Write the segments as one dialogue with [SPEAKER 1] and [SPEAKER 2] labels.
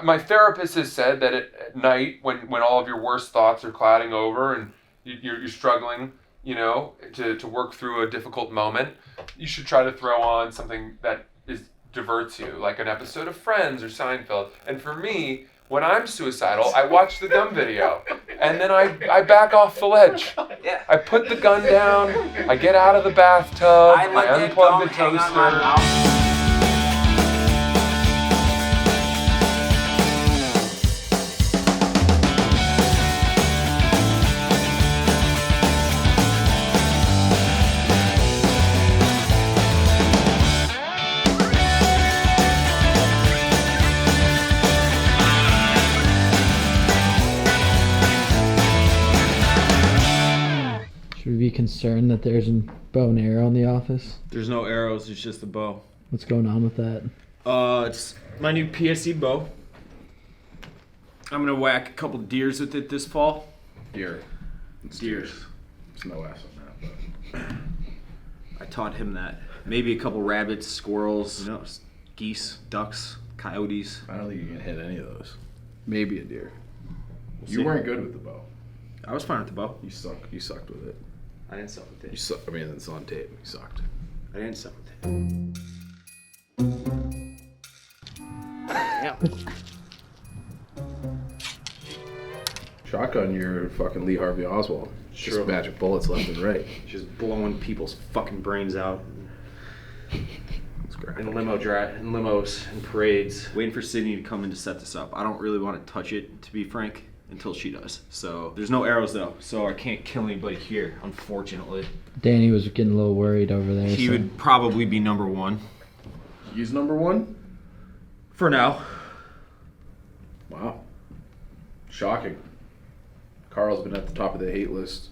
[SPEAKER 1] my therapist has said that at night, when all of your worst thoughts are clouding over and you're struggling, to work through a difficult moment, you should try to throw on something that diverts you, like an episode of Friends or Seinfeld. And for me, when I'm suicidal, I watch the Gum video, and then I back off the ledge.
[SPEAKER 2] Yeah.
[SPEAKER 1] I put the gun down, I get out of the bathtub, I unplug the toaster.
[SPEAKER 3] Should we be concerned that there's a bow and arrow in the office?
[SPEAKER 4] There's no arrows, it's just a bow.
[SPEAKER 3] What's going on with that?
[SPEAKER 4] It's my new PSC bow. I'm gonna whack a couple deers with it this fall.
[SPEAKER 5] Deer.
[SPEAKER 4] It's deers.
[SPEAKER 5] There's no S on that, but
[SPEAKER 4] I taught him that. Maybe a couple rabbits, squirrels, geese, ducks, coyotes.
[SPEAKER 5] I don't think you can hit any of those. Maybe a deer.
[SPEAKER 4] We'll
[SPEAKER 5] You
[SPEAKER 4] see.
[SPEAKER 5] weren't good with the bow.
[SPEAKER 4] I was fine with the bow.
[SPEAKER 5] You sucked with it.
[SPEAKER 4] I didn't suck with it.
[SPEAKER 5] You suck. I mean, it's on tape. You sucked.
[SPEAKER 4] I didn't suck with it. Yeah.
[SPEAKER 5] Shotgun, you're fucking Lee Harvey Oswald.
[SPEAKER 4] Sure.
[SPEAKER 5] Just magic bullets left and right.
[SPEAKER 4] Just blowing people's fucking brains out.
[SPEAKER 5] That's great.
[SPEAKER 4] In limos and parades. Waiting for Sydney to come in to set this up. I don't really want to touch it, to be frank, until she does. So there's no arrows though, so I can't kill anybody here, unfortunately.
[SPEAKER 3] Danny was getting a little worried over there.
[SPEAKER 4] He would probably be number one.
[SPEAKER 5] He's number one?
[SPEAKER 4] For now.
[SPEAKER 5] Wow. Shocking. Carl's been at the top of the hate list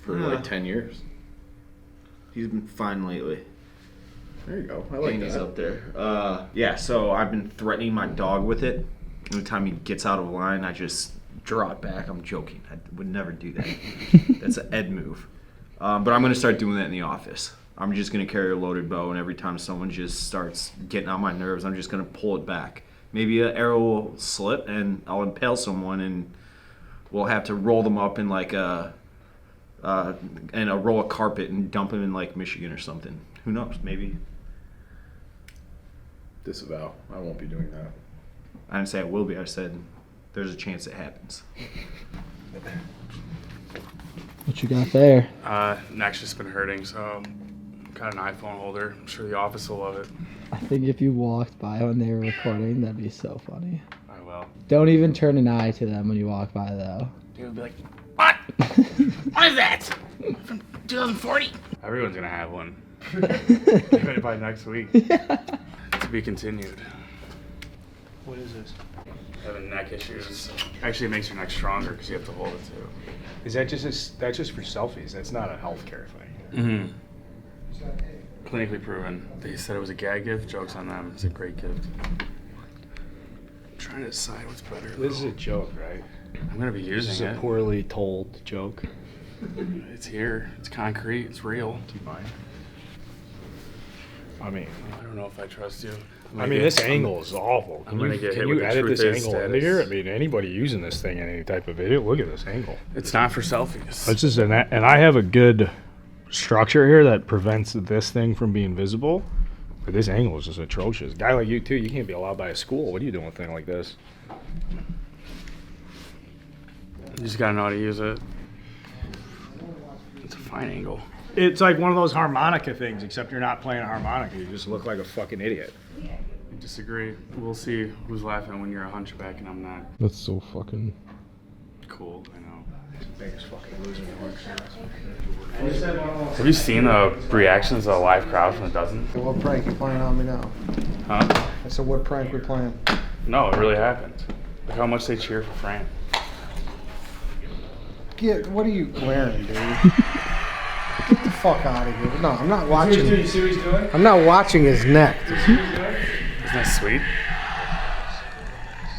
[SPEAKER 5] for like 10 years.
[SPEAKER 4] He's been fine lately.
[SPEAKER 5] There you go. I like
[SPEAKER 4] Danny's
[SPEAKER 5] that.
[SPEAKER 4] up there. Yeah, so I've been threatening my dog with it. Every time he gets out of line, I just draw it back. I'm joking. I would never do that. That's an Ed move. But I'm going to start doing that in the office. I'm just going to carry a loaded bow, and every time someone just starts getting on my nerves, I'm just going to pull it back. Maybe an arrow will slip, and I'll impale someone, and we'll have to roll them up in like a roll of carpet and dump them in like Michigan or something. Who knows? Maybe.
[SPEAKER 5] Disavow. I won't be doing that.
[SPEAKER 4] I didn't say it will be. I said there's a chance it happens.
[SPEAKER 3] What you got there?
[SPEAKER 6] Neck's just been hurting, so got an iPhone holder. I'm sure the office will love it.
[SPEAKER 3] I think if you walked by when they were recording, that'd be so funny.
[SPEAKER 6] I will.
[SPEAKER 3] Don't even turn an eye to them when you walk by, though.
[SPEAKER 6] Dude will be like, what? What is that? From 2040? Everyone's gonna have one. Maybe by next week.
[SPEAKER 3] Yeah.
[SPEAKER 6] To be continued.
[SPEAKER 7] What is this?
[SPEAKER 6] Having neck issues actually makes your neck stronger because you have to hold it too.
[SPEAKER 7] Is that that's just for selfies? That's not a healthcare thing.
[SPEAKER 6] Mm-hmm. Clinically proven. They said it was a gag gift. Joke's on them. It's a great gift. I'm trying to decide what's better.
[SPEAKER 7] This is a joke, right?
[SPEAKER 6] I'm gonna be
[SPEAKER 7] This is
[SPEAKER 6] using
[SPEAKER 7] a
[SPEAKER 6] it.
[SPEAKER 7] poorly told joke.
[SPEAKER 6] It's here. It's concrete. It's real.
[SPEAKER 7] Do you mind? I mean,
[SPEAKER 6] I don't know if I trust you.
[SPEAKER 7] this angle is awful.
[SPEAKER 6] I'm gonna get hit
[SPEAKER 7] Can
[SPEAKER 6] with
[SPEAKER 7] you
[SPEAKER 6] the
[SPEAKER 7] edit
[SPEAKER 6] truth
[SPEAKER 7] this
[SPEAKER 6] is
[SPEAKER 7] angle into here? I mean, anybody using this thing in any type of video, look at this angle.
[SPEAKER 6] It's not for selfies.
[SPEAKER 7] It's just and I have a good structure here that prevents this thing from being visible. But this angle is just atrocious. A guy like you too, you can't be allowed by a school. What are you doing with a thing like this?
[SPEAKER 6] You just gotta know how to use it. It's a fine angle.
[SPEAKER 7] It's like one of those harmonica things, except you're not playing a harmonica. You just look like a fucking idiot.
[SPEAKER 6] I disagree. We'll see who's laughing when you're a hunchback and I'm not.
[SPEAKER 3] That's so fucking...
[SPEAKER 6] Cool, I know.
[SPEAKER 7] Biggest fucking loser in the world.
[SPEAKER 6] Have you seen the reactions of a live crowd from a dozen?
[SPEAKER 8] What prank you playing on me now?
[SPEAKER 6] Huh?
[SPEAKER 8] I said, what prank we playing?
[SPEAKER 6] No, it really happened. Look how much they cheer for Fran.
[SPEAKER 8] What are you wearing, dude? Get the fuck out of here. No, I'm not watching.
[SPEAKER 7] You see what he's doing?
[SPEAKER 8] I'm not watching his neck.
[SPEAKER 6] Isn't that sweet?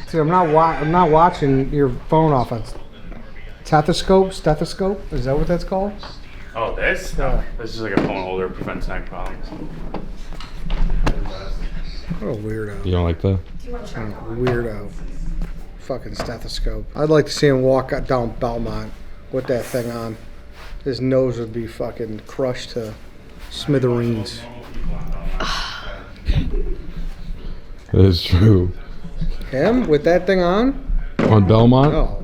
[SPEAKER 8] See, I'm not watching your phone off a stethoscope. Is that what that's called?
[SPEAKER 6] Oh, this? No. This is like a phone holder, prevents neck problems.
[SPEAKER 8] What a weirdo.
[SPEAKER 7] You don't like the?
[SPEAKER 8] Weirdo. Fucking stethoscope. I'd like to see him walk down Belmont with that thing on. His nose would be fucking crushed to smithereens.
[SPEAKER 7] That is true.
[SPEAKER 8] Him with that thing on?
[SPEAKER 7] On Belmont?
[SPEAKER 8] No.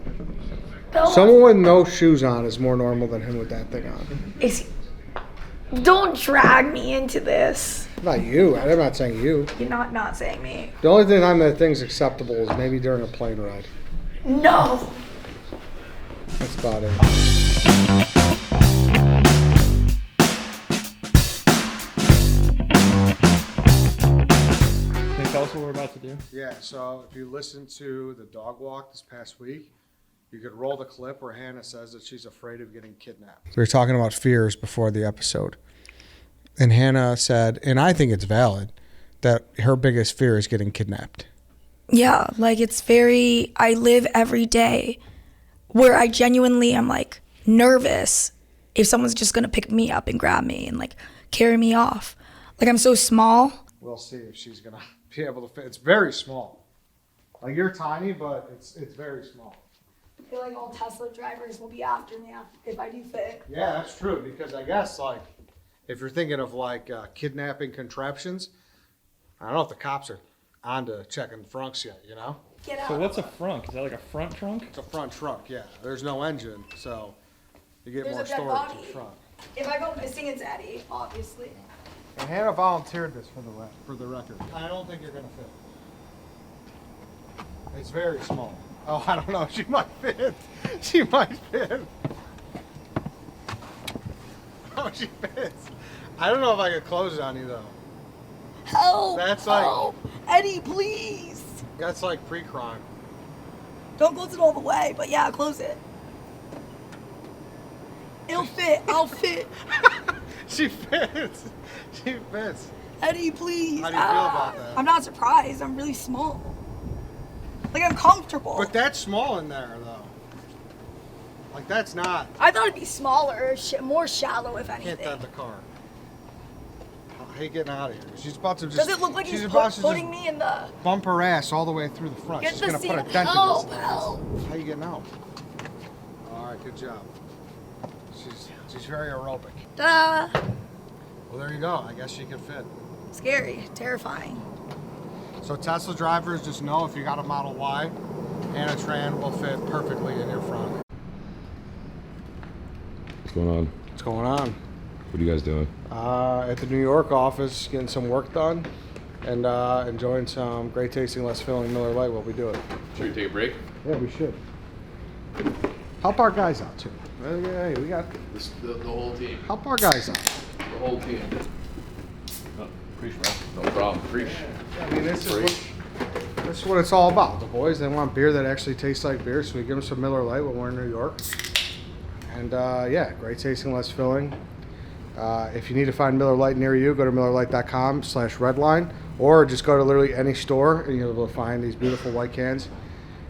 [SPEAKER 8] Someone with no shoes on is more normal than him with that thing on.
[SPEAKER 2] Don't drag me into this.
[SPEAKER 8] Not you. I'm not saying you.
[SPEAKER 2] You're not saying me.
[SPEAKER 8] The only time that thing's acceptable is maybe during a plane ride.
[SPEAKER 2] No.
[SPEAKER 8] That's about it.
[SPEAKER 3] Can you tell us what we're about to do?
[SPEAKER 8] Yeah, so if you listen to the dog walk this past week, you could roll the clip where Hannah says that she's afraid of getting kidnapped. They were talking about fears before the episode. And Hannah said, and I think it's valid, that her biggest fear is getting kidnapped.
[SPEAKER 2] Yeah, like I live every day where I genuinely am like nervous if someone's just gonna pick me up and grab me and like carry me off. Like I'm so small.
[SPEAKER 8] We'll see if she's going to be able to fit. It's very small. Like you're tiny, but it's very small.
[SPEAKER 2] I feel like all Tesla drivers will be after me if I do fit.
[SPEAKER 8] Yeah, that's true, because I guess like if you're thinking of like kidnapping contraptions, I don't know if the cops are on to checking frunks yet, you know?
[SPEAKER 2] Get out.
[SPEAKER 3] So what's a frunk? Is that like a front trunk?
[SPEAKER 8] It's a front trunk, yeah. There's no engine, so you get
[SPEAKER 2] There's
[SPEAKER 8] more
[SPEAKER 2] a dead
[SPEAKER 8] storage
[SPEAKER 2] body.
[SPEAKER 8] in front.
[SPEAKER 2] If I go missing, it's Eddie, obviously.
[SPEAKER 8] And Hannah volunteered this for the record. I don't think you're gonna fit. It's very small. Oh, I don't know. She might fit. She might fit. Oh, she fits. I don't know if I could close it on you though.
[SPEAKER 2] Help!
[SPEAKER 8] That's like-
[SPEAKER 2] Help! Eddie, please!
[SPEAKER 8] That's like pre-crime.
[SPEAKER 2] Don't close it all the way, but yeah, close it. It'll fit. I'll fit.
[SPEAKER 8] She fits. She fits.
[SPEAKER 2] Eddie, please.
[SPEAKER 8] How do you feel about that?
[SPEAKER 2] I'm not surprised. I'm really small. Like, I'm comfortable.
[SPEAKER 8] But that's small in there though. Like that's not.
[SPEAKER 2] I thought it'd be smaller, more shallow, if
[SPEAKER 8] Can't
[SPEAKER 2] anything.
[SPEAKER 8] tap the car. How you getting out of here? She's about to just.
[SPEAKER 2] Does it look like
[SPEAKER 8] she's
[SPEAKER 2] he's
[SPEAKER 8] about to
[SPEAKER 2] putting
[SPEAKER 8] just
[SPEAKER 2] me in the...
[SPEAKER 8] bump her ass all the way through the front.
[SPEAKER 2] Get
[SPEAKER 8] She's
[SPEAKER 2] the
[SPEAKER 8] gonna
[SPEAKER 2] seat.
[SPEAKER 8] put a dent
[SPEAKER 2] Help,
[SPEAKER 8] in this.
[SPEAKER 2] help.
[SPEAKER 8] How you getting out? All right, good job. She's very aerobic.
[SPEAKER 2] Ta-da!
[SPEAKER 8] Well, there you go. I guess she can fit.
[SPEAKER 2] Scary, terrifying.
[SPEAKER 8] So Tesla drivers, just know if you got a Model Y, Anna Tran will fit perfectly in your front.
[SPEAKER 7] What's going on?
[SPEAKER 8] What's going on?
[SPEAKER 7] What are you guys doing?
[SPEAKER 8] At the New York office, getting some work done, and enjoying some great tasting, less filling Miller Lite while we do it.
[SPEAKER 1] Should we take a break?
[SPEAKER 8] Yeah, we should. Help our guys out too. Hey, we got
[SPEAKER 1] The whole team.
[SPEAKER 8] help our guys out.
[SPEAKER 1] The whole team. Preach, bro. No problem. Preach.
[SPEAKER 8] I mean, this is what it's all about. The boys, they want beer that actually tastes like beer, so we give them some Miller Lite when we're in New York. And yeah, great tasting, less filling. If you need to find Miller Lite near you, go to MillerLite.com/redline, or just go to literally any store and you'll be able to find these beautiful white cans.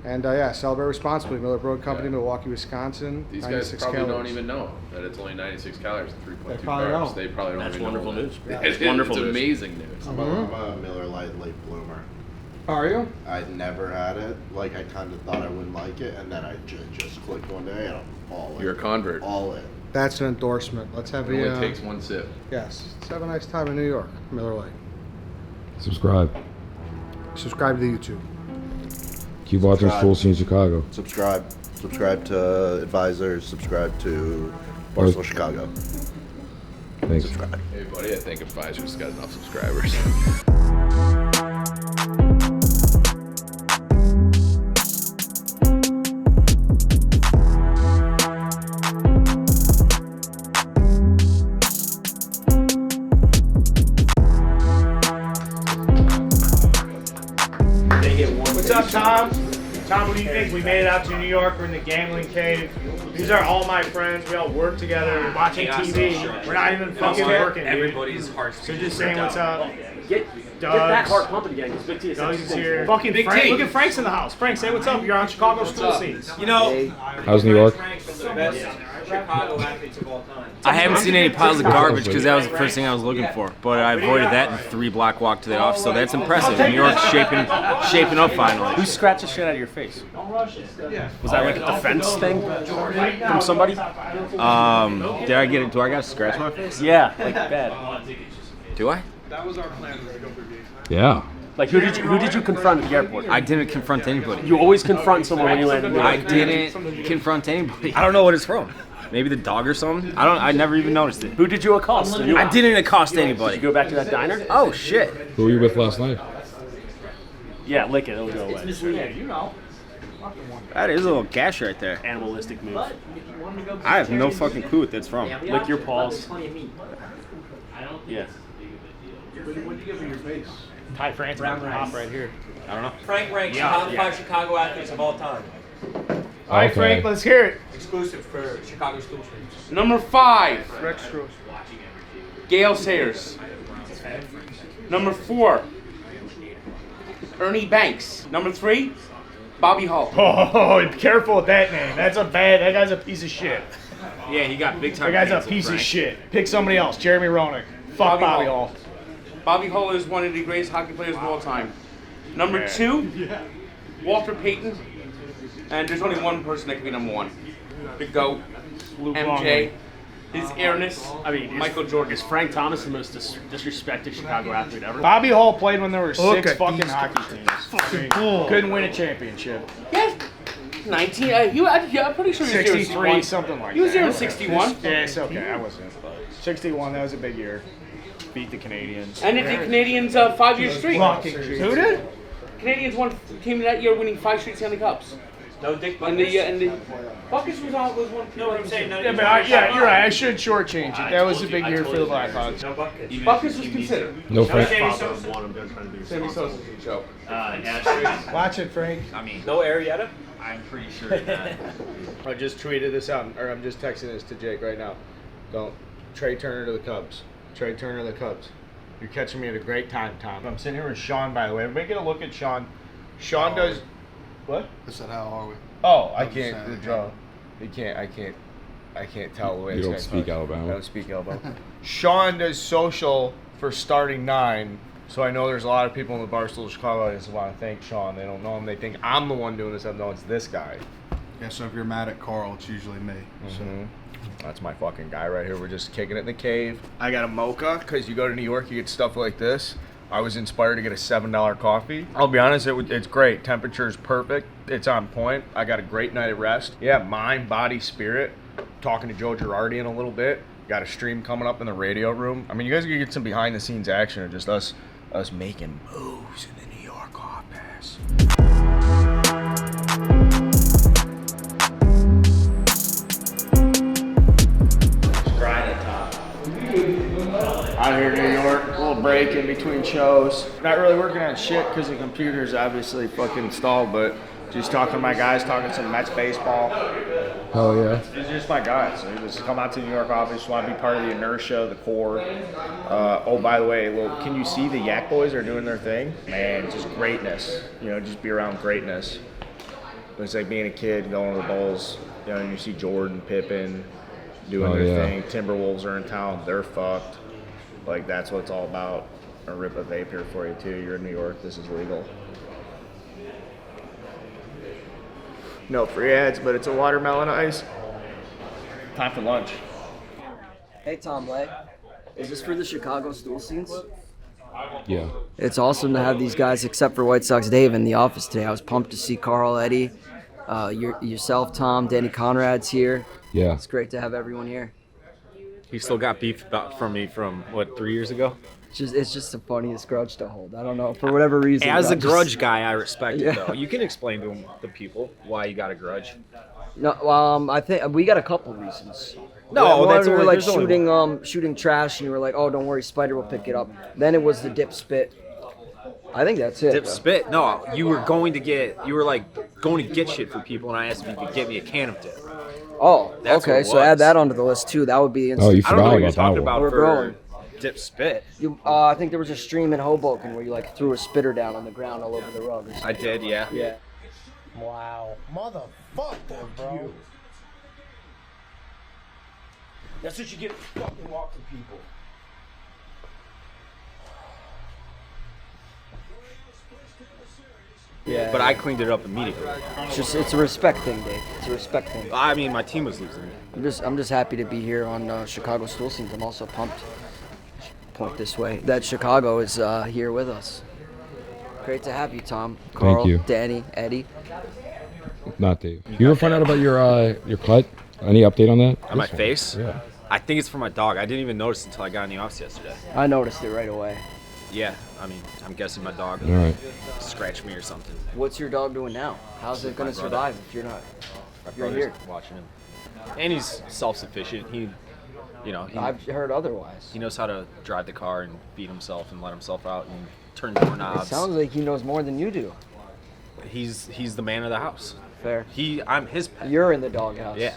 [SPEAKER 8] And yeah, celebrate responsibly. Miller Brewing Company, Milwaukee, Wisconsin.
[SPEAKER 1] These guys
[SPEAKER 8] 96
[SPEAKER 1] probably
[SPEAKER 8] calories.
[SPEAKER 1] don't even know that it's only 96 calories and 3.2
[SPEAKER 8] They probably
[SPEAKER 1] carbs.
[SPEAKER 8] don't.
[SPEAKER 1] They probably don't
[SPEAKER 5] That's
[SPEAKER 1] even
[SPEAKER 5] wonderful
[SPEAKER 1] know.
[SPEAKER 5] news.
[SPEAKER 1] That.
[SPEAKER 5] It's wonderful
[SPEAKER 1] It's
[SPEAKER 5] news.
[SPEAKER 1] amazing news.
[SPEAKER 9] I'm a Miller Lite late bloomer.
[SPEAKER 8] Are you?
[SPEAKER 9] I'd never had it. Like I kind of thought I wouldn't like it, and then I just clicked one day, and I'm all in.
[SPEAKER 1] You're a convert.
[SPEAKER 9] All in.
[SPEAKER 8] That's an endorsement. Let's have
[SPEAKER 1] It only
[SPEAKER 8] a
[SPEAKER 1] takes one sip.
[SPEAKER 8] yes. Let's have a nice time in New York. Miller Lite.
[SPEAKER 7] Subscribe.
[SPEAKER 8] Subscribe to the YouTube.
[SPEAKER 7] Keep watching
[SPEAKER 9] Subscribe.
[SPEAKER 7] Stool Scenes Chicago.
[SPEAKER 9] Subscribe. Subscribe to Advisors. Subscribe to Barstool Chicago.
[SPEAKER 7] Thanks.
[SPEAKER 9] Subscribe.
[SPEAKER 1] Hey, buddy, I think Advisor's got enough subscribers.
[SPEAKER 10] What's up, Tom? Tom, what do you think? We made it out to New York. We're in the gambling cave. These are all my friends. We all work together, watching TV. We're not even fucking working, dude.
[SPEAKER 11] Everybody's heart's
[SPEAKER 10] So just saying what's up.
[SPEAKER 11] Get that heart pumping again, because Big T is
[SPEAKER 10] Doug's is here. Fucking Frank. Look at Frank's in the house. Frank, say what's up. You're on Chicago Stool Scenes.
[SPEAKER 11] You know,
[SPEAKER 7] How's New York?
[SPEAKER 11] the best Chicago athletes of all time.
[SPEAKER 12] I haven't seen any piles of garbage because that was the first thing I was looking for. But I avoided that in a 3-block walk to the office, so that's impressive. New York's shaping up finally.
[SPEAKER 6] Who scratched the shit out of your face? Was that like a defense thing from somebody?
[SPEAKER 12] Did I get it? Do I got to scratch my face?
[SPEAKER 6] Yeah, like bad.
[SPEAKER 12] Do I?
[SPEAKER 1] That was our plan. To go through games.
[SPEAKER 7] Yeah.
[SPEAKER 6] Like who did you confront at the airport?
[SPEAKER 12] I didn't confront anybody.
[SPEAKER 6] You always confront someone when you land in New York.
[SPEAKER 12] I didn't confront anybody. I don't know what it's from. Maybe the dog or something. I never even noticed it.
[SPEAKER 6] Who did you accost?
[SPEAKER 12] I didn't accost anybody.
[SPEAKER 6] Did you go back to that diner?
[SPEAKER 12] Oh shit.
[SPEAKER 7] Who were you with last night?
[SPEAKER 6] Yeah, lick it. It'll go away.
[SPEAKER 12] That is a little gash right there.
[SPEAKER 6] Animalistic move.
[SPEAKER 12] I have no fucking clue what that's from.
[SPEAKER 6] Lick your paws. Yeah.
[SPEAKER 1] When you give me your face.
[SPEAKER 6] Ty France hop right here.
[SPEAKER 12] I don't know.
[SPEAKER 11] Frank ranks top 5 Chicago athletes of all time.
[SPEAKER 10] All right, Frank, let's hear it.
[SPEAKER 11] Exclusive for Chicago Stool Scenes.
[SPEAKER 13] Number 5,
[SPEAKER 10] Rex Strauss.
[SPEAKER 13] Gail Sayers. Number 4, Ernie Banks. Number 3, Bobby Hall.
[SPEAKER 10] Oh, be careful with that name. That guy's a piece of shit.
[SPEAKER 12] Yeah, he got big time.
[SPEAKER 10] That guy's a piece of shit. Pick somebody else. Jeremy Roenick. Fuck Bobby Hall.
[SPEAKER 13] Bobby Hall is one of the greatest hockey players of all time. Number 2, Walter Payton. And there's only one person that can be number 1. The GOAT, MJ, his airness, Michael Jordan.
[SPEAKER 6] Is Frank Thomas the most disrespected Chicago athlete ever?
[SPEAKER 10] Bobby Hall played when there were 6
[SPEAKER 8] at
[SPEAKER 10] fucking
[SPEAKER 8] these
[SPEAKER 10] hockey teams.
[SPEAKER 8] Fucking bull.
[SPEAKER 10] Couldn't win a championship.
[SPEAKER 13] Yes. 19. I'm pretty sure he was
[SPEAKER 10] 63,
[SPEAKER 13] 61.
[SPEAKER 10] something like that.
[SPEAKER 13] He was there in 61.
[SPEAKER 10] Yeah, it's okay. I wasn't. 61, that was a big year. Beat the Canadians.
[SPEAKER 13] And the Canadians 5 years straight.
[SPEAKER 10] Who did?
[SPEAKER 13] Canadians came that year winning 5 straight Stanley Cups.
[SPEAKER 11] No Dick
[SPEAKER 13] And the Buckets was one.
[SPEAKER 11] No, I'm saying no.
[SPEAKER 10] Yeah, but you're right. I should shortchange it. That was a big year for the Blackhawks.
[SPEAKER 11] No Buckets.
[SPEAKER 13] Buckets was considered.
[SPEAKER 7] No Frank.
[SPEAKER 13] Sammy Sosa's a joke.
[SPEAKER 10] Watch it, Frank.
[SPEAKER 11] No Arietta.
[SPEAKER 12] I'm pretty sure it's not.
[SPEAKER 8] I just tweeted this out, or I'm just texting this to Jake right now. Don't. Trey Turner to the Cubs. Trey Turner to the Cubs. You're catching me at a great time, Tom. I'm sitting here with Sean, by the way. Everybody get a look at Sean. Sean does. What?
[SPEAKER 9] I said, how are we?
[SPEAKER 8] Oh, I can't. The draw. You can't. I can't tell the way
[SPEAKER 7] You
[SPEAKER 8] it's
[SPEAKER 7] don't
[SPEAKER 8] gonna
[SPEAKER 7] speak
[SPEAKER 8] touch.
[SPEAKER 7] Alabama.
[SPEAKER 8] I don't speak Alabama. Sean does social for starting 9. So I know there's a lot of people in the Barstool Chicago audience who want to thank Sean. They don't know him. They think I'm the one doing this. I know it's this guy.
[SPEAKER 9] Yeah, so if you're mad at Carl, it's usually me.
[SPEAKER 8] Mm-hmm. That's my fucking guy right here. We're just kicking it in the cave. I got a mocha because you go to New York, you get stuff like this. I was inspired to get a $7 coffee. I'll be honest, it's great. Temperature is perfect. It's on point. I got a great night of rest. Yeah, mind, body, spirit. Talking to Joe Girardi in a little bit. Got a stream coming up in the radio room. I mean, you guys can get some behind the scenes action of just us making moves in the New York office. Out here in New York, a little break in between shows. Not really working on shit because the computer's obviously fucking stalled, but just talking to my guys, talking some Mets baseball.
[SPEAKER 7] Hell yeah.
[SPEAKER 8] These are just my guys. They just come out to the New York office, want to be part of the inertia, the core. Oh, by the way, can you see the Yak Boys are doing their thing? Man, just greatness. You know, just be around greatness. It's like being a kid going to the Bulls. You know, and you see Jordan, Pippen doing their thing. Timberwolves are in town. They're fucked. Like, that's what it's all about. I'll rip a vape here for you, too. You're in New York. This is legal. No free ads, but it's a watermelon ice. Time for lunch.
[SPEAKER 14] Hey, Tom Lay. Is this for the Chicago Stool Scenes?
[SPEAKER 7] Yeah.
[SPEAKER 14] It's awesome to have these guys, except for White Sox Dave, in the office today. I was pumped to see Carl, Eddie, yourself, Tom, Danny Conrad's here.
[SPEAKER 7] Yeah.
[SPEAKER 14] It's great to have everyone here.
[SPEAKER 12] You still got beef from me from, 3 years ago?
[SPEAKER 14] It's just the funniest grudge to hold. I don't know, for whatever reason.
[SPEAKER 12] As a grudge guy, I respect it, though. You can explain to the people why you got a grudge.
[SPEAKER 14] No, I think we got a couple reasons.
[SPEAKER 12] No,
[SPEAKER 14] one,
[SPEAKER 12] that's
[SPEAKER 14] we were
[SPEAKER 12] only,
[SPEAKER 14] like shooting trash, and you were like, "Oh, don't worry, Spider will pick it up." Then it was the dip spit. I think that's it.
[SPEAKER 12] Dip spit? No, you were going to get shit for people, and I asked if you could get me a can of dip.
[SPEAKER 14] Oh,
[SPEAKER 12] That's
[SPEAKER 14] okay. So add that onto the list too. That would be instant.
[SPEAKER 7] Oh, you
[SPEAKER 12] I don't know
[SPEAKER 7] forgot
[SPEAKER 12] what you're
[SPEAKER 7] about
[SPEAKER 12] talking
[SPEAKER 7] that
[SPEAKER 12] about
[SPEAKER 7] one.
[SPEAKER 14] We're growing.
[SPEAKER 12] Dip spit.
[SPEAKER 14] I think there was a stream in Hoboken where you like threw a spitter down on the ground all over the rug. Or something.
[SPEAKER 12] I did, yeah.
[SPEAKER 14] Yeah.
[SPEAKER 8] Wow. Motherfucker, bro.
[SPEAKER 12] That's what you get for fucking walking people.
[SPEAKER 14] Yeah.
[SPEAKER 12] But I cleaned it up immediately.
[SPEAKER 14] It's a respect thing, Dave. It's a respect thing.
[SPEAKER 12] I mean, my team was losing.
[SPEAKER 14] I'm just happy to be here on Chicago Stool Scenes. I'm also pumped. Point this way. That Chicago is here with us. Great to have you, Tom. Carl,
[SPEAKER 15] you.
[SPEAKER 14] Danny, Eddie.
[SPEAKER 15] Not Dave. You ever find out about your cut? Any update on that?
[SPEAKER 12] On my face?
[SPEAKER 15] Yeah.
[SPEAKER 12] I think it's for my dog. I didn't even notice until I got in the office yesterday.
[SPEAKER 14] I noticed it right away.
[SPEAKER 12] Yeah, I mean, I'm guessing my dog
[SPEAKER 15] All right.
[SPEAKER 12] scratched me or something.
[SPEAKER 14] What's your dog doing now? How's it going to survive if you're not?
[SPEAKER 12] My
[SPEAKER 14] You're
[SPEAKER 12] brother's
[SPEAKER 14] here.
[SPEAKER 12] watching him. And he's self-sufficient. He
[SPEAKER 14] I've heard otherwise.
[SPEAKER 12] He knows how to drive the car and feed himself and let himself out and turn doorknobs.
[SPEAKER 14] It sounds like he knows more than you do.
[SPEAKER 12] He's the man of the house.
[SPEAKER 14] Fair.
[SPEAKER 12] I'm his pet.
[SPEAKER 14] You're in the doghouse.
[SPEAKER 12] Yeah.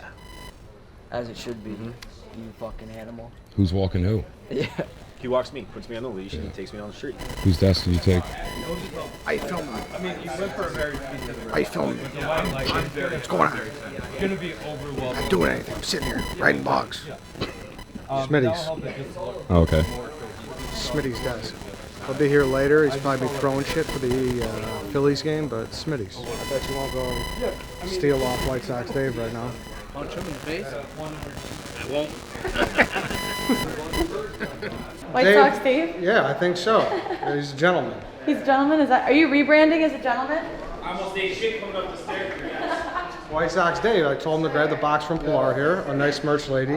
[SPEAKER 14] As it should be. You fucking animal.
[SPEAKER 15] Who's walking who?
[SPEAKER 14] Yeah.
[SPEAKER 12] He walks me, puts me on the leash, and he takes me on the street.
[SPEAKER 15] Whose desk did you take?
[SPEAKER 8] I filmed.
[SPEAKER 11] I mean, you went for a very
[SPEAKER 8] I filmed. What's going on?
[SPEAKER 11] Gonna be overwhelmed.
[SPEAKER 8] I'm doing anything. I'm sitting here writing blogs. Smitty's.
[SPEAKER 15] Oh, okay.
[SPEAKER 8] Smitty's desk. He'll be here later. He's probably throwing shit for the Phillies game, but Smitty's. I bet you won't go steal off White Sox Dave right now.
[SPEAKER 11] Punch him in the face.
[SPEAKER 12] I won't.
[SPEAKER 16] White Sox Dave?
[SPEAKER 8] Yeah, I think so. He's a gentleman.
[SPEAKER 16] He's a gentleman? Are you rebranding as a gentleman?
[SPEAKER 11] I almost ate shit coming up the stairs.
[SPEAKER 8] White Sox Dave. I told him to grab the box from Pilar here, a nice merch lady,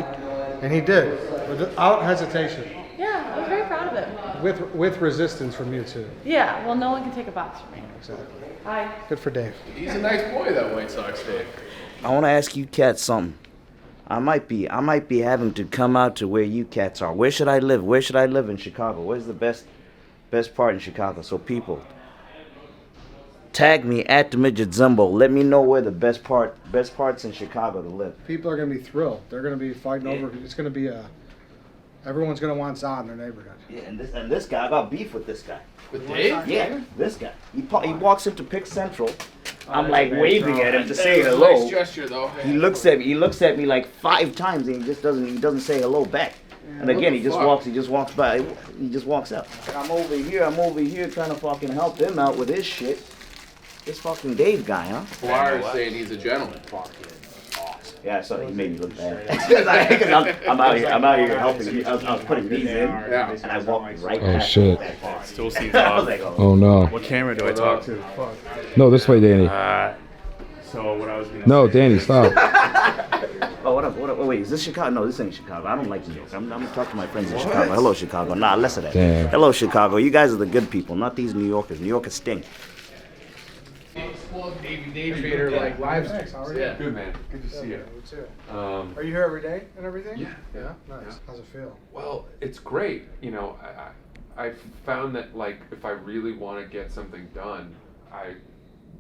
[SPEAKER 8] and he did, without hesitation.
[SPEAKER 16] Yeah, I was very proud of him.
[SPEAKER 8] With resistance from you too.
[SPEAKER 16] Yeah, well, no one can take a box from me.
[SPEAKER 8] Exactly.
[SPEAKER 16] Hi.
[SPEAKER 8] Good for Dave.
[SPEAKER 5] He's a nice boy, that White Sox Dave.
[SPEAKER 17] I want to ask you cats something. I might be having to come out to where you cats are. Where should I live? Where should I live in Chicago? Where's the best part in Chicago? So people, tag me at the Midget Zumbo. Let me know where the best parts in Chicago to live.
[SPEAKER 8] People are gonna be thrilled. They're gonna be fighting over. It's gonna be everyone's gonna want Zod in their neighborhood.
[SPEAKER 17] Yeah, and this guy, I got beef with this guy.
[SPEAKER 5] With Dave?
[SPEAKER 17] Yeah, this guy. He walks into Pick Central. I'm like waving at him to say hello.
[SPEAKER 5] Nice gesture, though.
[SPEAKER 17] He looks at me like 5 times, and he doesn't say hello back. And again, he just walks by. He just walks out. I'm over here trying to fucking help him out with his shit. This fucking Dave guy, huh?
[SPEAKER 5] Flyer's saying he's a gentleman. Fucking awesome.
[SPEAKER 17] Yeah, so he made me look bad. Because I'm out here helping him. I was putting these in, and I walked right
[SPEAKER 15] Oh,
[SPEAKER 17] past
[SPEAKER 15] shit.
[SPEAKER 6] Stool Scenes
[SPEAKER 17] I
[SPEAKER 6] off.
[SPEAKER 17] was like,
[SPEAKER 15] Oh, no.
[SPEAKER 6] What camera do I talk to? Fuck.
[SPEAKER 15] No, this way, Danny.
[SPEAKER 6] So what I was gonna
[SPEAKER 15] No,
[SPEAKER 6] say
[SPEAKER 15] Danny,
[SPEAKER 6] is-
[SPEAKER 15] stop.
[SPEAKER 17] Oh, what up? Wait, is this Chicago? No, this ain't Chicago. I don't like New York. I'm gonna talk to my friends in Chicago. Hello, Chicago. Nah, less of that.
[SPEAKER 15] Damn.
[SPEAKER 17] Hello, Chicago. You guys are the good people, not these New Yorkers. New Yorkers stink.
[SPEAKER 5] Dave Vader, like, live
[SPEAKER 8] Thanks, how are you?
[SPEAKER 5] Yeah.
[SPEAKER 1] Good, man. Good to see you.
[SPEAKER 8] You too.
[SPEAKER 1] Um,
[SPEAKER 8] Are you here every day and everything?
[SPEAKER 1] Yeah.
[SPEAKER 8] Yeah. Nice. How's it feel?
[SPEAKER 1] Well, it's great. You know, I found that, like, if I really want to get something done, I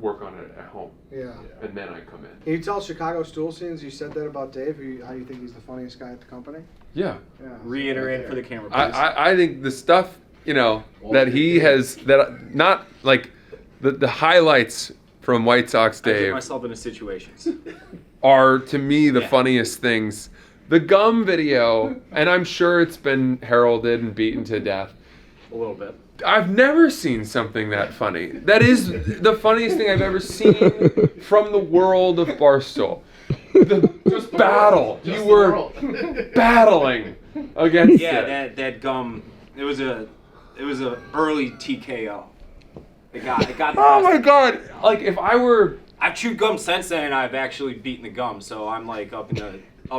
[SPEAKER 1] work on it at home.
[SPEAKER 8] Yeah.
[SPEAKER 1] And then I come in.
[SPEAKER 8] Can you tell Chicago Stool Scenes you said that about Dave? How you think he's the funniest guy at the company?
[SPEAKER 1] Yeah.
[SPEAKER 8] Yeah.
[SPEAKER 12] Reiterate it for the camera, please.
[SPEAKER 1] I think the stuff, you know, that he has, that not like the highlights from White Sox
[SPEAKER 12] I get
[SPEAKER 1] Dave
[SPEAKER 12] myself into situations.
[SPEAKER 1] are to me the funniest things. The gum video, and I'm sure it's been heralded and beaten to death.
[SPEAKER 12] A little bit.
[SPEAKER 1] I've never seen something that funny. That is the funniest thing I've ever seen from the world of Barstool. The battle. You were battling against it.
[SPEAKER 12] that gum. It was a early TKO. It got the
[SPEAKER 1] Oh my god! Like if I were,
[SPEAKER 12] I've chewed gum since then, and I've actually beaten the gum, so I'm like up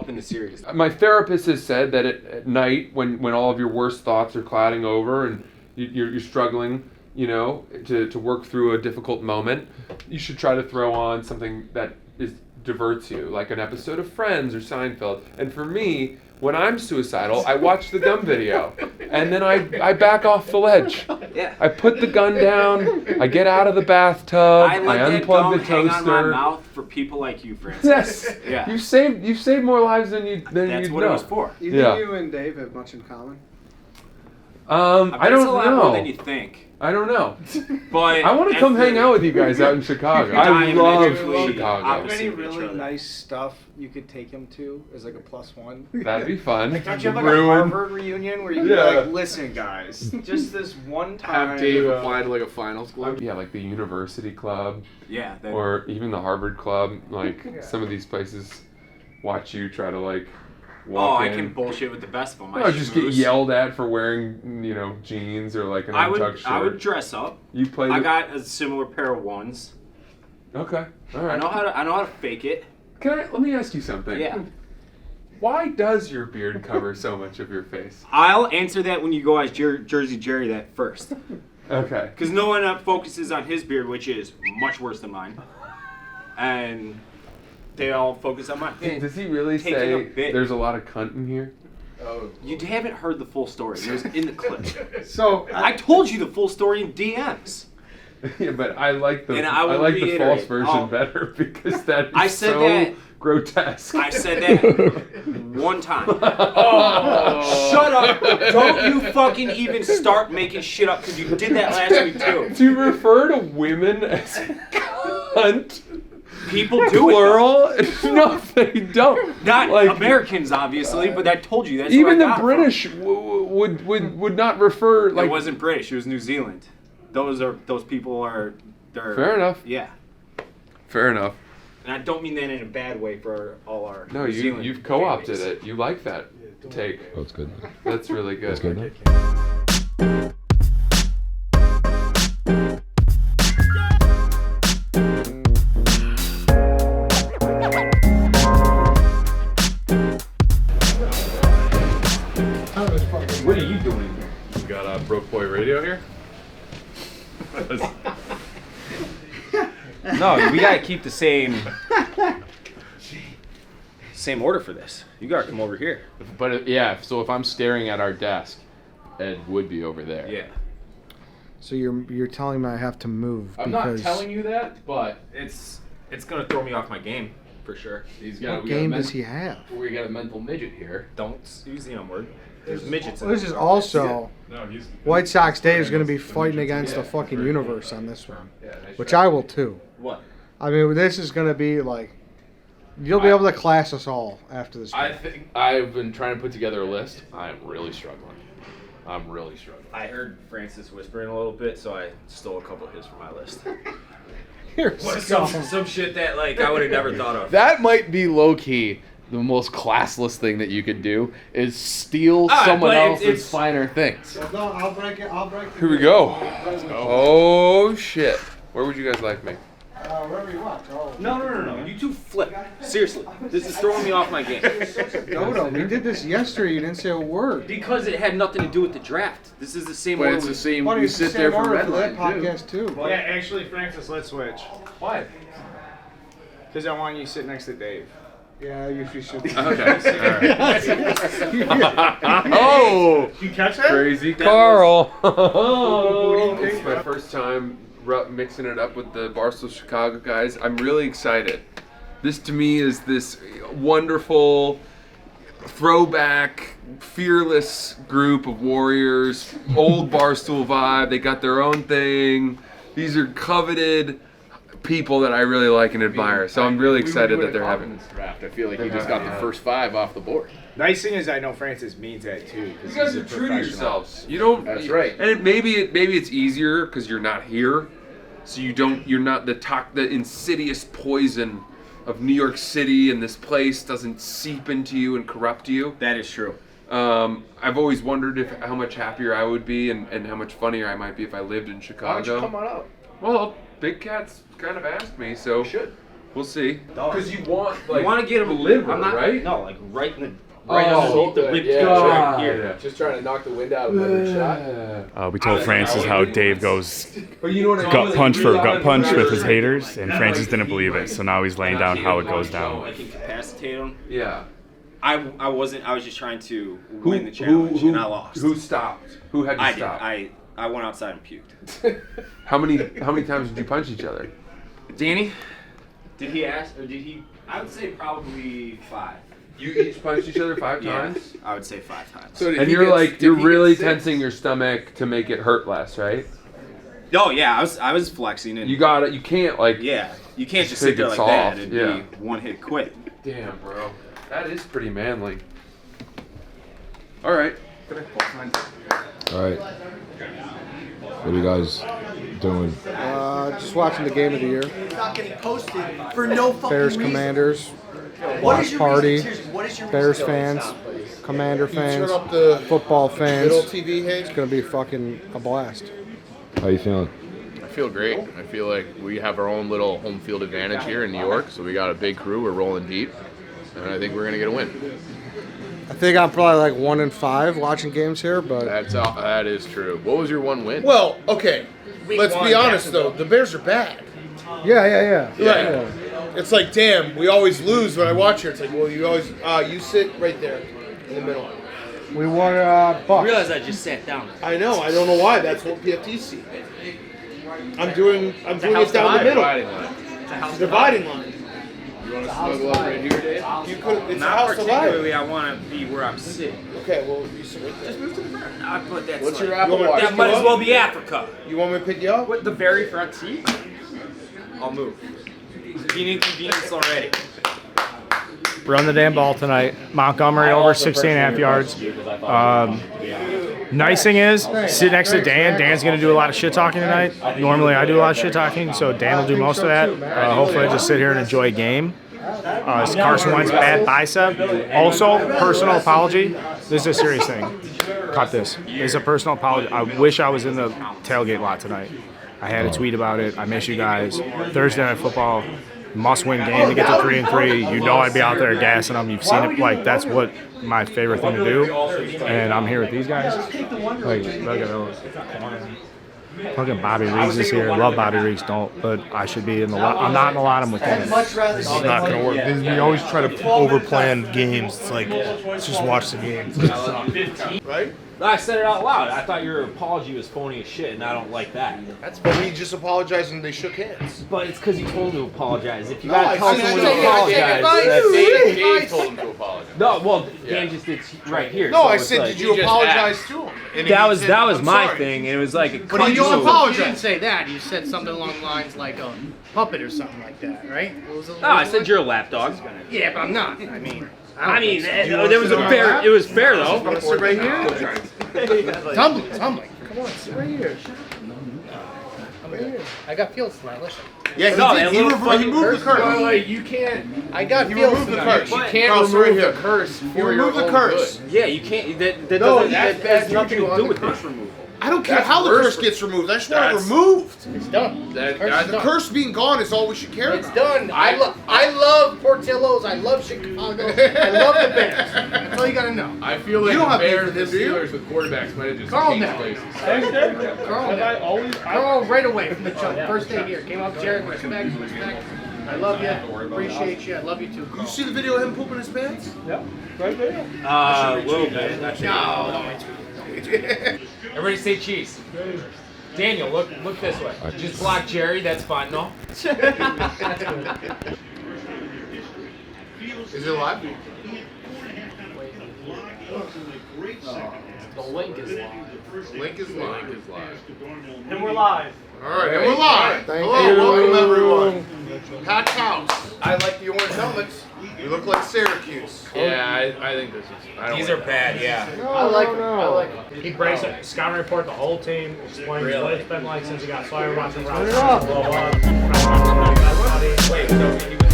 [SPEAKER 12] in the series.
[SPEAKER 1] my therapist has said that at night when all of your worst thoughts are clouding over and you're struggling, you know, to work through a difficult moment, you should try to throw on something that diverts you, like an episode of Friends or Seinfeld. And for me, when I'm suicidal, I watch the gum video, and then I back off the ledge.
[SPEAKER 12] Yeah.
[SPEAKER 1] I put the gun down. I get out of the bathtub.
[SPEAKER 12] I let
[SPEAKER 1] I
[SPEAKER 12] that
[SPEAKER 1] unplug
[SPEAKER 12] gum
[SPEAKER 1] the
[SPEAKER 12] hang on my
[SPEAKER 1] toaster.
[SPEAKER 12] mouth for people like you, Francis.
[SPEAKER 1] Yes.
[SPEAKER 12] Yeah.
[SPEAKER 1] You saved more lives than you
[SPEAKER 12] That's what
[SPEAKER 1] know.
[SPEAKER 12] it was for.
[SPEAKER 8] You
[SPEAKER 1] Yeah.
[SPEAKER 8] think you and Dave have much in common?
[SPEAKER 1] I
[SPEAKER 12] bet it's
[SPEAKER 1] don't
[SPEAKER 12] a lot
[SPEAKER 1] know.
[SPEAKER 12] more than you think.
[SPEAKER 1] I don't know.
[SPEAKER 12] But
[SPEAKER 1] I want to come hang out with you guys out in Chicago. I love Chicago.
[SPEAKER 8] Any really nice stuff you could take him to as like a +1?
[SPEAKER 1] That'd be fun.
[SPEAKER 8] Like, don't you have like
[SPEAKER 1] Ruin.
[SPEAKER 8] a Harvard reunion where you can be like, listen, guys, just this one time.
[SPEAKER 5] Have Dave apply to like a finals club.
[SPEAKER 1] Yeah, like the University Club.
[SPEAKER 12] Yeah.
[SPEAKER 1] Or even the Harvard Club. Like some of these places watch you try to like walk in.
[SPEAKER 12] I can bullshit with the best of them.
[SPEAKER 1] I just get yelled at for wearing, jeans or like an untucked shirt.
[SPEAKER 12] I would dress up.
[SPEAKER 1] You play.
[SPEAKER 12] I got a similar pair of ones.
[SPEAKER 1] Okay. All right.
[SPEAKER 12] I know how to fake it.
[SPEAKER 1] Let me ask you something.
[SPEAKER 12] Yeah.
[SPEAKER 1] Why does your beard cover so much of your face?
[SPEAKER 12] I'll answer that when you go as Jersey Jerry that first.
[SPEAKER 1] Okay.
[SPEAKER 12] Because no one focuses on his beard, which is much worse than mine. And they all focus on mine.
[SPEAKER 1] Does he really
[SPEAKER 12] Taking
[SPEAKER 1] say
[SPEAKER 12] a bit.
[SPEAKER 1] there's a lot of cunt in here?
[SPEAKER 5] Oh.
[SPEAKER 12] You haven't heard the full story. It was in the clip.
[SPEAKER 8] So
[SPEAKER 12] I told you the full story in DMs.
[SPEAKER 1] Yeah, but I like the
[SPEAKER 12] And
[SPEAKER 1] I,
[SPEAKER 12] I will
[SPEAKER 1] like the
[SPEAKER 12] reiterate,
[SPEAKER 1] false version better because that is
[SPEAKER 12] I said
[SPEAKER 1] so
[SPEAKER 12] that-
[SPEAKER 1] grotesque.
[SPEAKER 12] I said that one time. Oh, shut up! Don't you fucking even start making shit up because you did that last week too.
[SPEAKER 1] Do you refer to women as cunt?
[SPEAKER 12] People do
[SPEAKER 1] Plural? No, they don't.
[SPEAKER 12] Not
[SPEAKER 1] Like,
[SPEAKER 12] Americans, obviously, but I told you that's
[SPEAKER 1] even
[SPEAKER 12] where I
[SPEAKER 1] the
[SPEAKER 12] got
[SPEAKER 1] British would not refer
[SPEAKER 12] it
[SPEAKER 1] like.
[SPEAKER 12] It wasn't British. It was New Zealand. Those people are. They're,
[SPEAKER 1] Fair enough.
[SPEAKER 12] Yeah,
[SPEAKER 1] Fair enough.
[SPEAKER 12] and I don't mean that in a bad way for all our.
[SPEAKER 1] No,
[SPEAKER 12] New Zealand
[SPEAKER 1] you've co-opted
[SPEAKER 12] fan base.
[SPEAKER 1] it. You like that take.
[SPEAKER 15] That's good.
[SPEAKER 1] That's really good.
[SPEAKER 15] That's good.
[SPEAKER 1] What are you doing here? You got Broke Boy Radio here?
[SPEAKER 12] No, we gotta keep the same order for this. You gotta come over here.
[SPEAKER 5] But yeah, so if I'm staring at our desk, Ed would be over there.
[SPEAKER 12] Yeah.
[SPEAKER 8] So you're telling me I have to move
[SPEAKER 5] I'm
[SPEAKER 8] because
[SPEAKER 5] not telling you that, but
[SPEAKER 12] It's gonna throw me off my game for sure.
[SPEAKER 5] he's got.
[SPEAKER 8] what game does he have?
[SPEAKER 5] We got a mental midget here.
[SPEAKER 12] Don't use the M word. There's midgets.
[SPEAKER 8] Well, this is also
[SPEAKER 1] No, he's
[SPEAKER 8] White Sox Dave is going to be fighting against the fucking universe on this one, which I will too.
[SPEAKER 12] What?
[SPEAKER 8] I mean, this is going to be like you'll be able to class us all after this.
[SPEAKER 5] I think I've been trying to put together a list. I'm really struggling.
[SPEAKER 12] I heard Francis whispering a little bit, so I stole a couple of his from my list.
[SPEAKER 8] You're
[SPEAKER 12] Some shit that like I would have never thought of.
[SPEAKER 5] That might be low key. The most classless thing that you could do is steal someone
[SPEAKER 12] but
[SPEAKER 5] else's
[SPEAKER 12] it's-
[SPEAKER 5] finer things.
[SPEAKER 8] No, I'll break it.
[SPEAKER 1] Here we go. Oh shit. Where would you guys like me?
[SPEAKER 8] Wherever you want.
[SPEAKER 12] No. You two flip. Seriously, this is throwing me off my game.
[SPEAKER 8] Dodo, we did this yesterday. You didn't say a word.
[SPEAKER 12] Because it had nothing to do with the draft. This is the same
[SPEAKER 5] But
[SPEAKER 12] order.
[SPEAKER 5] it's the same.
[SPEAKER 8] Buddy,
[SPEAKER 5] You
[SPEAKER 8] it's the
[SPEAKER 5] sit there
[SPEAKER 8] same
[SPEAKER 5] for
[SPEAKER 8] order
[SPEAKER 5] red
[SPEAKER 8] for that
[SPEAKER 5] line too.
[SPEAKER 8] podcast too.
[SPEAKER 10] Yeah, actually, Francis, let's switch.
[SPEAKER 1] Why?
[SPEAKER 10] Because I want you to sit next to Dave.
[SPEAKER 8] Yeah, you should.
[SPEAKER 1] Okay. All right. Oh,
[SPEAKER 10] You catch that?
[SPEAKER 1] crazy Carl. It's my first time mixing it up with the Barstool Chicago guys. I'm really excited. This to me is this wonderful throwback, fearless group of warriors. Old Barstool vibe. They got their own thing. These are coveted people that I really like and admire. So I'm really excited that they're having
[SPEAKER 5] this draft. I feel like he just got the first 5 off the board.
[SPEAKER 10] Nice thing is I know Francis means that too.
[SPEAKER 1] You guys are true to yourselves. You don't.
[SPEAKER 5] That's right.
[SPEAKER 1] And maybe it's easier because you're not here, so you're not the insidious poison of New York City, and this place doesn't seep into you and corrupt you.
[SPEAKER 12] That is true.
[SPEAKER 1] I've always wondered how much happier I would be and how much funnier I might be if I lived in Chicago.
[SPEAKER 5] Why don't you come on up?
[SPEAKER 1] Well, Big Cat's kind of asked me, so we'll see. Because you want
[SPEAKER 12] You want to get him
[SPEAKER 1] the liver,
[SPEAKER 12] I'm not,
[SPEAKER 1] right?
[SPEAKER 12] No, like right in the
[SPEAKER 1] Oh,
[SPEAKER 12] underneath the rib
[SPEAKER 5] yeah,
[SPEAKER 12] cage right
[SPEAKER 1] yeah.
[SPEAKER 12] here.
[SPEAKER 5] Just trying to knock the wind out of every shot.
[SPEAKER 6] We told Francis how Dave goes
[SPEAKER 1] But you know what I mean?
[SPEAKER 6] gut punch for gut punch with his haters, and Francis didn't believe it. So now he's laying down how it goes
[SPEAKER 12] I
[SPEAKER 6] down.
[SPEAKER 12] can capacitate him.
[SPEAKER 1] Yeah.
[SPEAKER 12] I was just trying to win the challenge, and I lost.
[SPEAKER 1] Who stopped? Who had to
[SPEAKER 12] I
[SPEAKER 1] stop?
[SPEAKER 12] did. I went outside and puked.
[SPEAKER 1] How many times did you punch each other?
[SPEAKER 12] Danny, did he ask, or did he? I would say probably 5.
[SPEAKER 1] You each punched each other 5
[SPEAKER 12] Yeah,
[SPEAKER 1] times?
[SPEAKER 12] I would say 5 times.
[SPEAKER 5] So did
[SPEAKER 1] And
[SPEAKER 5] he
[SPEAKER 1] you're
[SPEAKER 5] get-
[SPEAKER 1] like,
[SPEAKER 5] did
[SPEAKER 1] you're
[SPEAKER 5] he get
[SPEAKER 1] really
[SPEAKER 5] 6?
[SPEAKER 1] tensing your stomach to make it hurt less, right?
[SPEAKER 12] Oh yeah, I was flexing and
[SPEAKER 1] You got it. You can't like.
[SPEAKER 12] yeah, you can't just
[SPEAKER 1] take
[SPEAKER 12] sit there
[SPEAKER 1] it
[SPEAKER 12] like that.
[SPEAKER 1] soft,
[SPEAKER 12] It'd
[SPEAKER 1] yeah.
[SPEAKER 12] be one hit quit.
[SPEAKER 1] Damn, bro. That is pretty manly. All right.
[SPEAKER 15] All right. What are you guys doing?
[SPEAKER 8] Just watching the game of the year.
[SPEAKER 18] Not getting posted for no fucking
[SPEAKER 8] Bears
[SPEAKER 18] reason.
[SPEAKER 8] Commanders.
[SPEAKER 18] What
[SPEAKER 8] Watch
[SPEAKER 18] is your
[SPEAKER 8] party.
[SPEAKER 18] reason? Seriously, what is your
[SPEAKER 8] Bears
[SPEAKER 18] reason?
[SPEAKER 8] fans. Commander fans.
[SPEAKER 19] turn up the
[SPEAKER 8] Football fans.
[SPEAKER 19] middle TV, Hank?
[SPEAKER 8] It's gonna be fucking a blast.
[SPEAKER 15] How you feeling?
[SPEAKER 19] I feel great. I feel like we have our own little home field advantage here in New York, so we got a big crew. We're rolling deep, and I think we're gonna get a win.
[SPEAKER 8] I think I'm probably like 1-5 watching games here, but
[SPEAKER 19] That is true. What was your one win?
[SPEAKER 20] Well, okay. Let's be honest though. The Bears are bad.
[SPEAKER 8] yeah.
[SPEAKER 20] Right. It's like, damn, we always lose when I watch here. It's like, well, you always you sit right there in the middle.
[SPEAKER 8] We won Bucks.
[SPEAKER 13] I realize I just sat down.
[SPEAKER 20] I know. I don't know why. That's what PFTs see. I'm doing it down the middle. It's a dividing line.
[SPEAKER 19] You want to snuggle up right here, Dave?
[SPEAKER 20] You could. It's a
[SPEAKER 12] Not
[SPEAKER 20] house divider.
[SPEAKER 12] particularly. I want to be where I'm sitting.
[SPEAKER 20] Okay, well, you sit right there.
[SPEAKER 12] Just move to the front. I put that.
[SPEAKER 20] What's
[SPEAKER 12] like,
[SPEAKER 20] your Apple Watch?
[SPEAKER 12] That might as well be Africa.
[SPEAKER 20] You want me to pick you up?
[SPEAKER 12] What, the very front seat? I'll move. It's an inconvenience already.
[SPEAKER 7] Run the damn ball tonight. Montgomery over 16.5 yards. Nice thing is, sit next to Dan. Dan's going to do a lot of shit talking tonight. Normally I do a lot of shit talking, so Dan will do most of that. Hopefully I just sit here and enjoy a game. Carson Wentz, bad bicep. Also, personal apology. This is a serious thing. Cut this. This is a personal apology. I wish I was in the tailgate lot tonight. I had a tweet about it. I miss you guys. Thursday Night Football, must-win game to get to 3-3. You know I'd be out there gassing them. You've seen it. Like, that's what my favorite thing to do. And I'm here with these guys. Like, look at those. Fucking Bobby Reeves is here. Love Bobby Reeves, don't. But I should be in the lot. I'm not in the lot. I'm with him.
[SPEAKER 20] It's not going to work. We always try to overplan games. It's like, let's just watch the game. Right?
[SPEAKER 21] I said it out loud. I thought your apology was phony as shit, and I don't like that.
[SPEAKER 20] But we just apologized and they shook hands.
[SPEAKER 21] But it's because you told him to apologize. If you
[SPEAKER 20] No,
[SPEAKER 21] gotta tell
[SPEAKER 20] I
[SPEAKER 21] someone
[SPEAKER 20] said-
[SPEAKER 21] to apologize,
[SPEAKER 19] Dave told him to apologize.
[SPEAKER 21] No, well,
[SPEAKER 19] Yeah.
[SPEAKER 21] Dan just did right here.
[SPEAKER 20] No,
[SPEAKER 21] so
[SPEAKER 20] I
[SPEAKER 21] it's
[SPEAKER 20] said,
[SPEAKER 21] like-
[SPEAKER 20] did you apologize to him? And
[SPEAKER 21] That
[SPEAKER 20] he
[SPEAKER 21] was
[SPEAKER 20] said,
[SPEAKER 21] that was
[SPEAKER 20] "I'm
[SPEAKER 21] my
[SPEAKER 20] sorry."
[SPEAKER 21] thing, and it was like a.
[SPEAKER 20] But you
[SPEAKER 21] cut-
[SPEAKER 20] apologize.
[SPEAKER 10] You didn't say that. You said something along the lines like a puppet or something like that, right? What was it?
[SPEAKER 21] No, I said you're a lapdog.
[SPEAKER 10] Yeah, but I'm not. I mean,
[SPEAKER 21] there was a fair. It was fair though.
[SPEAKER 20] Want to sit right here?
[SPEAKER 10] Tumbling. Come on, sit right here. I got feels tonight. Listen.
[SPEAKER 20] Yeah, he did. He removed the curse.
[SPEAKER 19] You can't.
[SPEAKER 10] I got
[SPEAKER 20] He
[SPEAKER 10] feels
[SPEAKER 20] removed the
[SPEAKER 10] tonight.
[SPEAKER 20] curse.
[SPEAKER 19] You can't
[SPEAKER 20] Carl,
[SPEAKER 19] remove
[SPEAKER 20] right
[SPEAKER 19] the
[SPEAKER 20] here.
[SPEAKER 19] curse
[SPEAKER 20] You
[SPEAKER 19] for your
[SPEAKER 20] removed the
[SPEAKER 19] own
[SPEAKER 20] curse.
[SPEAKER 19] good.
[SPEAKER 21] Yeah, you can't. That
[SPEAKER 20] No,
[SPEAKER 21] doesn't.
[SPEAKER 20] that's
[SPEAKER 21] That has
[SPEAKER 20] bad
[SPEAKER 21] nothing
[SPEAKER 20] juju
[SPEAKER 21] to
[SPEAKER 20] on
[SPEAKER 21] do
[SPEAKER 20] the
[SPEAKER 21] with
[SPEAKER 20] curse
[SPEAKER 21] this.
[SPEAKER 20] removal. I don't care
[SPEAKER 19] That's
[SPEAKER 20] how the
[SPEAKER 19] worse
[SPEAKER 20] curse gets removed. I just want it
[SPEAKER 19] That's-
[SPEAKER 20] removed.
[SPEAKER 10] It's done.
[SPEAKER 20] The curse being gone is all we should care
[SPEAKER 10] It's
[SPEAKER 20] about.
[SPEAKER 10] done. I love Portillo's. I love Chicago. I love the Bears. That's all you gotta know.
[SPEAKER 19] I feel like
[SPEAKER 20] You don't
[SPEAKER 19] the
[SPEAKER 20] have beef
[SPEAKER 19] Bears
[SPEAKER 20] with
[SPEAKER 19] and
[SPEAKER 20] this, do you?
[SPEAKER 19] Steelers with quarterbacks might have just
[SPEAKER 10] Calm
[SPEAKER 19] changed
[SPEAKER 10] down.
[SPEAKER 19] places.
[SPEAKER 10] Carl, right away from the jump. First day here. Came up, Jared. Respect. I love you. Appreciate you. I love you too, Carl.
[SPEAKER 20] You see the video of him pooping his pants?
[SPEAKER 10] Yep. Right there.
[SPEAKER 21] A little bit.
[SPEAKER 10] No.
[SPEAKER 21] Everybody say cheese. Daniel, look this way. Just block Jerry. That's fine, no?
[SPEAKER 20] Is it live?
[SPEAKER 11] The link is live.
[SPEAKER 20] Link is live.
[SPEAKER 10] And we're live.
[SPEAKER 20] All right, and we're live.
[SPEAKER 8] Thank
[SPEAKER 20] Hello,
[SPEAKER 8] you.
[SPEAKER 20] welcome everyone. Pat's house. I like the orange helmets. We look like Syracuse.
[SPEAKER 19] Yeah, I think this is. I don't
[SPEAKER 21] These
[SPEAKER 19] like
[SPEAKER 21] are bad. Yeah.
[SPEAKER 10] I like it.
[SPEAKER 8] no.
[SPEAKER 10] I like it.
[SPEAKER 11] He breaks it. Scouting report the whole team, explains
[SPEAKER 21] Really?
[SPEAKER 11] what it's been like since he got fired, watching Rob
[SPEAKER 8] it up.
[SPEAKER 11] blow up.
[SPEAKER 21] Wait, so he was.